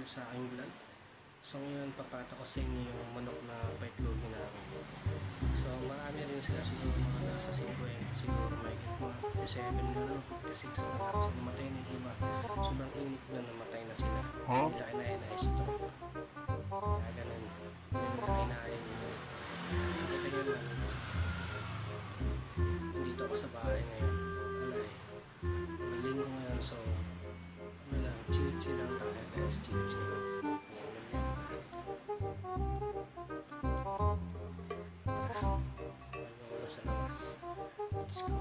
sa aking vlog. So ngayon papata ko sa inyo yung manok na paitlogin namin. So marami rin sila, siguro mga nasa 50, siguro may mga 57 na 56 na lang sila, namatay na yung iba. Sobrang init na namatay na sila. Hindi na kinain na stroke. Kaya ganun. Hindi na kinain yun. Kaya lang. Nandito ako sa bahay ngayon. Linggo ngayon, so ano lang, chill lang tayo guys, chill. Sa labas. Let's go.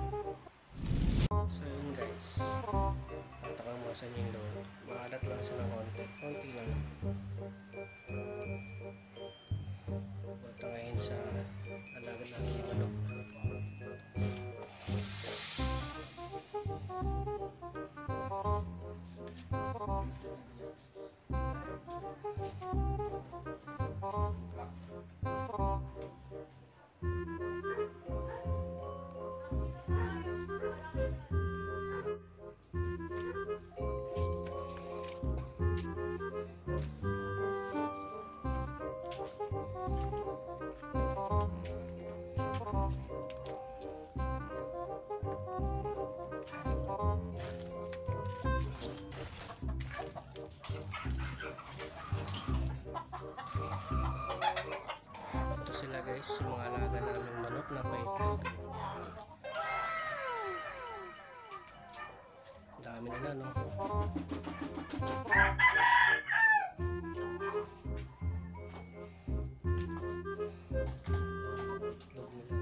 So yun guys, patakal mo sa inyo yung loob. Maalat lang siya ng konti lang. Punta ngayon sa alaga natin yung manok. Ito sila guys, yung mga alaga namin manok na paitlog. Dami nila, no? Itlog nila.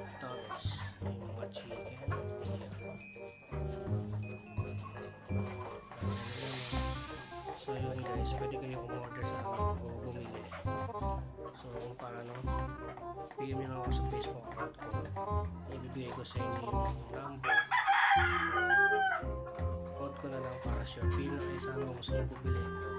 Ito guys, yung mga chicken. So yun guys, pwede kayo umorder sa akin o bumili. So kung paano, PM nyo lang ako sa Facebook account ko. Ibibigay ko sa inyo yung number. Account ko na lang para sure. PM na kayo sa amin kung gusto nyo bumili.